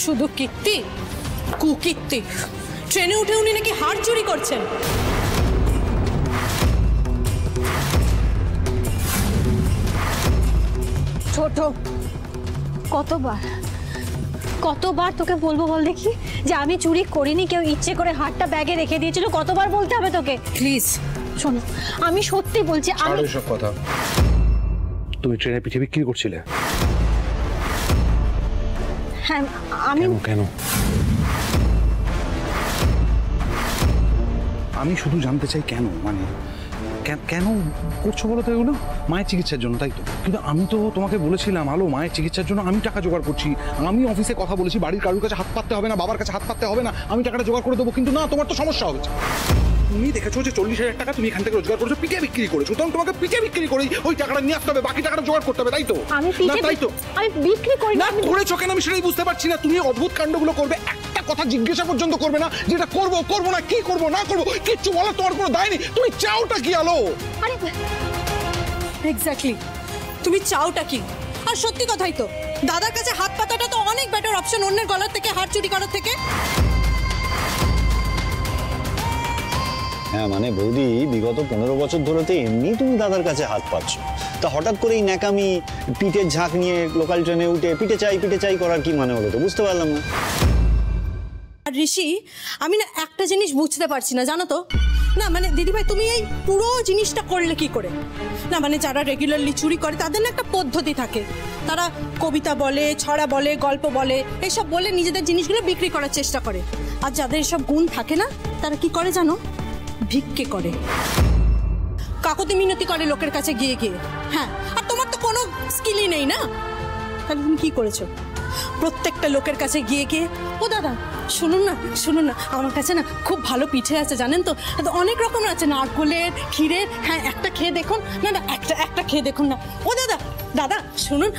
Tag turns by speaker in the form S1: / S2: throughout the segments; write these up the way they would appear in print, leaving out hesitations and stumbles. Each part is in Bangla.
S1: শুধু কীর্তি, কুকীর্তি। ট্রেনে উঠে উনি নাকি হার চুরি করছেন।
S2: ছোট, কতবার তোকে বলবো বল দেখি যে আমি চুরি করিনি, কেউ ইচ্ছে করে হারটা ব্যাগে রেখে দিয়েছিল। কতবার বলতে হবে তোকে?
S1: প্লিজ
S2: শোনো, আমি সত্যি বলছি। আমি
S3: সব কথা তুমি ট্রেনে পিঠে বিক্রি করছিলে?
S2: হ্যাঁ, আমি
S3: কেন? আমি শুধু জানতে চাই কেন, মানে কেন করছো বলো তো এগুলো? মায়ের চিকিৎসার জন্য, তাই তো? কিন্তু আমি তো তোমাকে বলেছিলাম, আলো মায়ের চিকিৎসার জন্য আমি টাকা জোগাড় করছি, আমি অফিসে কথা বলেছি, বাড়ির কারোর কাছে হাত পাততে হবে না, বাবার কাছে হাত পাততে হবে না, আমি টাকাটা জোগাড় করে দেবো। কিন্তু না, তোমার তো সমস্যা হচ্ছে। তুমি দেখেছো যে 40,000 টাকা তুমি এখান থেকে রোজগার করেছো, পিঠে বিক্রি করেছো, তখন তোমাকে পিঠে বিক্রি করেই ওই টাকাটা নিয়ে আসতে হবে, বাকি টাকাটা জোগাড় করতে হবে, তাই তো?
S2: আমি বিক্রি করি না।
S3: করেছো কেন আমি সেটাই বুঝতে পারছি না। তুমি অদ্ভুত কাণ্ডগুলো করবে, একটা কথা জিজ্ঞাসা পর্যন্ত করবে না, যেটা করবো করবো না, কি করবো না করবো কিচ্ছু বলার তোমার কোনো দায় নেই। তুমি চাওটা কি আলো?
S1: এক্স্যাক্টলি, তুমি চাওটা কি? আর সত্যি কথাই তো, দাদার কাছে হাত পাতাটা তো অনেক বেটার অপশন অন্যের গলার থেকে হার চুরি করার থেকে।
S4: হ্যাঁ মানে বৌদি, বিগত 15 বছর ধরে তো এমনি তুমি দাদার কাছে হাত পাচ্ছ, তা হঠাৎ করেই ন্যাকামি পিঠের ঝাঁক নিয়ে লোকাল ট্রেনে উঠে পিঠে চাই করার কি মানে হলো? তো বুঝতে পারলাম না।
S1: আর ঋষি, আমি না একটা জিনিস বুঝতে পারছি না, জানো তো? না মানে দিদিভাই, তুমি এই পুরো জিনিসটা করলে কি করে? না মানে যারা রেগুলারলি চুরি করে তাদের না একটা পদ্ধতি থাকে, তারা কবিতা বলে, ছড়া বলে, গল্প বলে, এসব বলে নিজেদের জিনিসগুলো বিক্রি করার চেষ্টা করে। আর যাদের এসব গুণ থাকে না, তারা কি করে জানো? ভিক্ষে করে, কাকুতি মিনতি করে লোকের কাছে গিয়ে গিয়ে। হ্যাঁ, আর তোমার তো কোনো স্কিলই নেই না, তাহলে তুমি কি করেছো? প্রত্যেকটা লোকের কাছে গিয়ে গিয়ে, ও দাদা শুনুন না, আমার কাছে না খুব ভালো পিঠে আছে, জানেন তো? অনেক রকমের আছে, নারকোলের, ক্ষীরের। হ্যাঁ, একটা খেয়ে দেখুন না, একটা খেয়ে দেখুন না। ও দাদা শুনুন,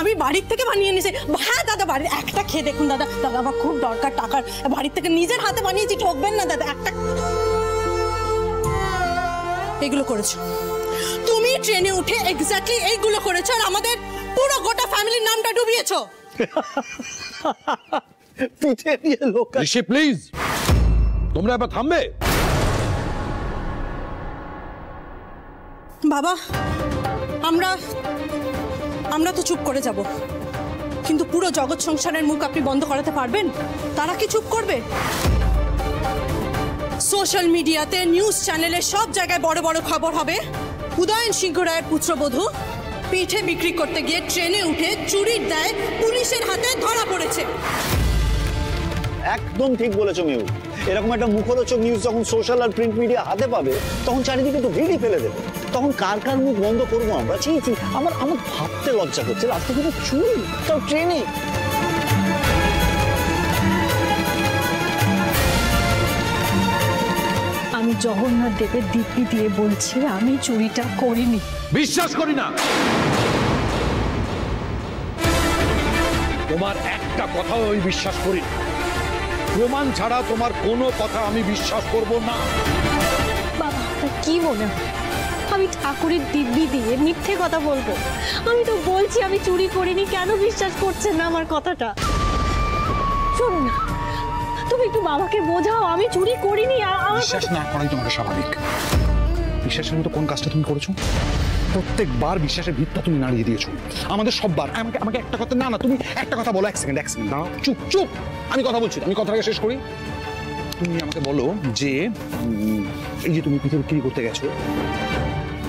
S1: আমি বাড়ির থেকে বানিয়ে নিয়েছি। হ্যাঁ দাদা, বাড়ির একটা খেয়ে দেখুন দাদা, আমার খুব দরকার টাকার, বাড়ির থেকে নিজের হাতে বানিয়েছি, ঠকবেন না দাদা, একটা। এগুলো করেছো তুমি, ট্রেনে উঠে এক্স্যাক্টলি এইগুলো করেছো, আর আমাদের পুরো গোটা ফ্যামিলির নামটা ডুবিয়েছো।
S4: পিঠে দিয়ে লোক।
S3: ঋষি প্লিজ, তোমরা এবার থামবে?
S1: বাবা, আমরা তো চুপ করে যাব, কিন্তু পুরো জগৎ সংসারের মুখ আপনি বন্ধ করাতে পারবেন? তারা কি চুপ করবে? সোশ্যাল মিডিয়াতে, নিউজ চ্যানেলে, সব জায়গায় বড় বড় খবর হবে, উদয়ন সিংহ রায়ের পুত্রবধূ পিঠে বিক্রি করতে গিয়ে ট্রেনে উঠে চুরির দায়ে পুলিশের হাতে ধরা পড়েছে।
S4: একদম ঠিক বলেছো মেউ। এরকম একটা মুখরোচক নিউজ যখন সোশ্যাল আর প্রিন্ট মিডিয়া হাতে পাবে, তখন চারিদিকে তো ভিড়ই ফেলে দেবে। তখন কার মুখ বন্ধ করবো আমরা? আমার ভাবতে লজ্জা করছে, রাস্তা থেকে চুরি, তাও ট্রেনে।
S2: আমি জগন্নাথ দেবের দিব্যি দিয়ে বলছি, আমি চুরিটা করিনি।
S3: বিশ্বাস করি না, তোমার একটা কথাও আমি বিশ্বাস করি না। প্রমাণ ছাড়া তোমার কোনো কথা আমি বিশ্বাস করব না।
S2: বাবা, কি মনে হয় আমি ঠাকুরের দিব্যি দিয়ে মিথ্যে কথা বলবো? আমি তো বলছি আমি চুরি করিনি, কেন বিশ্বাস করছেন না আমার কথাটা? শোনো না, তুমি একটু বাবাকে বোঝাও, আমি চুরি করিনি।
S3: বিশ্বাস না করাই তোমার স্বাভাবিক। বিশ্বাসের মতো কোন কাজটা তুমি করেছো? প্রত্যেকবার বিশ্বাসের ভিতটা তুমি নাড়িয়ে দিয়েছো আমাদের সববার। আমাকে একটা কথা, না তুমি একটা কথা বলো। এক সেকেন্ড দাঁড়াও, চুপ, আমি কথা বলছি, আমি কথাটাকে শেষ করি। তুমি আমাকে বলো যে এই যে তুমি পিঠে বিক্রি করতে গেছো,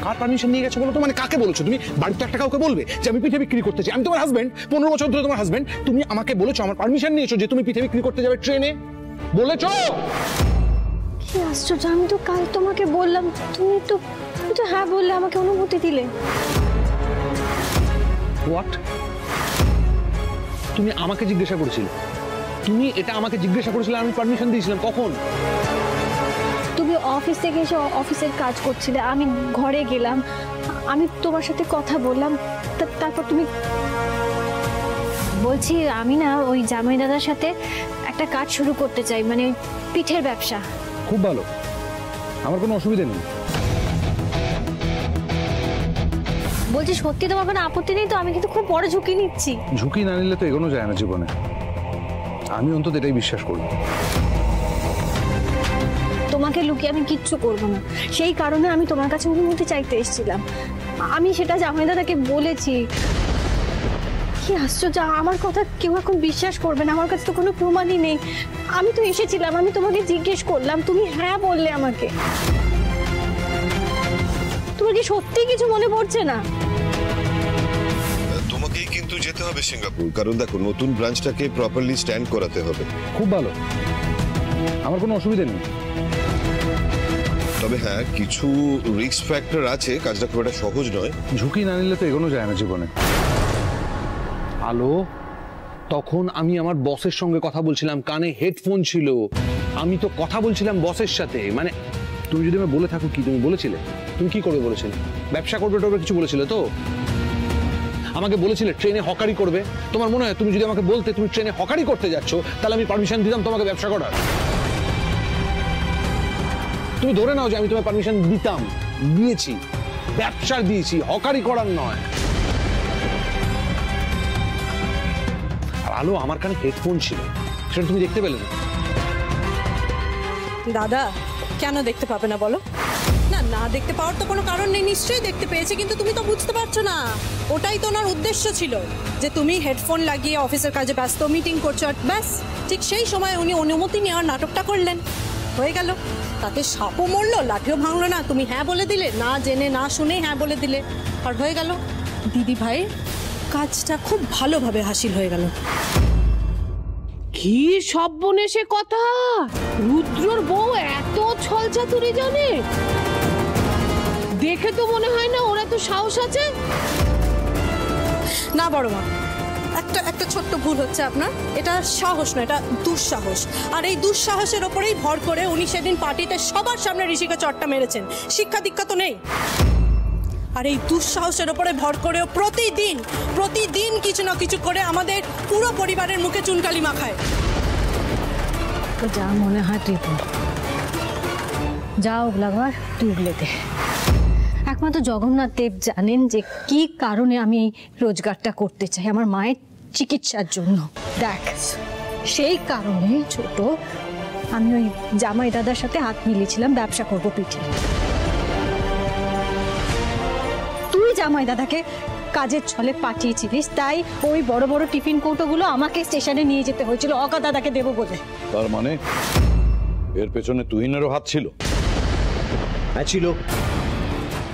S3: কার পারমিশন নিয়ে গেছো বলো তো? মানে কাকে বলেছো তুমি? বাড়িতে একটা কাউকে বলবে যে আমি পিঠে বিক্রি করতে চাই? আমি তোমার হাজবেন্ড, 15 বছর ধরে তোমার হাজবেন্ড। তুমি আমাকে বলেছো, আমার পারমিশন নিয়েছো যে তুমি পিঠে বিক্রি করতে যাবে ট্রেনে, বলেছো?
S2: কি আশ্চর্য, আমি তো কাল তোমাকে বললাম, তুমি তো হ্যাঁ বললে, আমাকে অনুমতি দিলে।
S3: হোয়াট? তুমি আমাকে জিজ্ঞাসা করেছিলে? তুমি এটা আমাকে জিজ্ঞাসা করেছিলে, আমি পারমিশন দিয়েছিলাম কখন?
S2: তুমি অফিস থেকে এসে অফিসের কাজ করছিলে, আমি ঘরে গেলাম, আমি তোমার সাথে কথা বললাম, তারপর তুমি। বলছি আমি না ওই জামাই দাদার সাথে একটা কাজ শুরু করতে চাই, মানে ওই পিঠের ব্যবসা।
S3: খুব ভালো, আমার কোনো অসুবিধা নেই।
S2: বলছি সত্যি তোমার কোনো আপত্তি নেই তো? আমি কিন্তু খুব বড় ঝুঁকি নিচ্ছি।
S3: ঝুঁকি না নিলে তো এগোনো যায় না জীবনে। আমি অন্তত এটাই বিশ্বাস করি।
S2: তোমাকে লুকিয়ে আমি কিচ্ছু করব না, সেই কারণে আমি তোমার কাছে অনুমতি চাইতে এসেছিলাম। আমি সেটা জামাই দাদাকে বলেছি। কি আশ্চর্য, আমার কথা কেউ এখন বিশ্বাস করবে না, আমার কাছে তো কোনো প্রমাণই নেই। আমি তো এসেছিলাম, আমি তোমাকে জিজ্ঞেস করলাম, তুমি হ্যাঁ বললে আমাকে। তোমার কি সত্যি কিছু মনে পড়ছে না?
S5: তোমাকেই কিন্তু যেতে হবে সিঙ্গাপুর, কারণ দেখো নতুন ব্রাঞ্চটাকে প্রপারলি স্ট্যান্ড করাতে হবে।
S3: খুব ভালো, আমার কোনো অসুবিধা নেই।
S5: তবে হ্যাঁ, কিছু রিস্ক ফ্যাক্টর আছে, কাজটা খুব একটা সহজ নয়।
S3: ঝুঁকি না নিলে তো এগোনো যায় না জীবনে। আলো, তখন আমি আমার বসের সঙ্গে কথা বলছিলাম, কানে হেডফোন ছিল, আমি তো কথা বলছিলাম বসের সাথে। মানে তুমি যদি আমি বলে থাকো, কি তুমি বলেছিলে? তুমি কি করবে বলেছিলে? ব্যবসা করবে টরবে কিছু বলেছিলে তো? আমাকে বলেছিলে ট্রেনে হকারি করবে। তোমার মনে হয় তুমি যদি আমাকে বলতে তুমি ট্রেনে হকারি করতে যাচ্ছ, তাহলে আমি পারমিশন দিতাম তোমাকে ব্যবসা করার? তুমি ধরে নাও যে আমি তোমার পারমিশন দিতাম, দিয়েছি, ব্যবসার দিয়েছি, হকারি করার নয়। আর আলো, আমার কানে হেডফোন ছিল, সেটা তুমি দেখতে পেলে না?
S1: দাদা কেন দেখতে পাবে না বলো? না না দেখতে পাওয়ার তো কোনো কারণ নেই, নিশ্চয়ই দেখতে পেয়েছে, কিন্তু তুমি তো বুঝতে পারছো না। ওটাই তো ওনার উদ্দেশ্য ছিল, যে তুমি হেডফোন লাগিয়ে অফিসের কাজে ব্যস্ত, মিটিং করছো, আর ব্যাস ঠিক সেই সময় উনি অনুমতি নেওয়ার নাটকটা করলেন, হয়ে গেল। তাতে সাপও মরলো, লাঠিও ভাঙলো না। তুমি হ্যাঁ বলে দিলে, না জেনে না শুনে হ্যাঁ বলে দিলে, আর হয়ে গেল। দিদি ভাই কাজটা খুব ভালোভাবে হাসিল হয়ে গেল।
S6: কি সর্বনেশে কথা! রুদ্রর বউ এত ছলচাতুরি জানে? দেখে তো মনে হয় না ওর এত সাহস আছে।
S1: না বড় মা, একটা ছোট্ট ভুল হচ্ছে আপনার। এটা সাহস না, এটা দুঃসাহস। আর এই দুঃসাহসের ওপরেই ভর করে উনি সেদিন পার্টিতে সবার সামনে ঋষিকে চটটা মেরেছেন। শিক্ষা দীক্ষা তো নেই। আর এই দুঃসাহসের ওপরে ভর করেও প্রতিদিন কিছু না কিছু করে আমাদের পুরো পরিবারের মুখে চুনকালি মাখায়।
S2: তো যা মনে হয় তুই বল, যা ওগুলা ঘর তুই উগলে দে। একমাত্র জগন্নাথ দেব জানেন যে কি কারণে আমি এই রোজগারটা করতে চাই, আমার মায়ের চিকিৎসার জন্য। দেখ, সেই কারণে ছোট আমি ওই জামাই দাদার সাথে হাত মিলিয়েছিলাম ব্যবসা করবো পিঠে। তুই জামাই দাদাকে কাজের ছলে পাঠিয়েছিলিস, তাই ওই বড় বড় টিফিন কৌটোগুলো আমাকে স্টেশনে নিয়ে যেতে হয়েছিল অকা দাদাকে দেবো বলে।
S7: তার মানে এর পেছনে তুহিনেরও হাত ছিল?
S8: হ্যাঁ ছিল,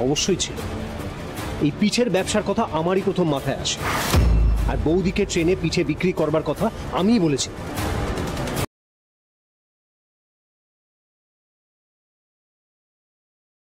S8: অবশ্যই ছিল। এই পিঠের ব্যবসার কথা আমারই প্রথম মাথায় আসে, আর বৌদিকে ট্রেনে পিঠে বিক্রি করবার কথা আমিই বলেছি।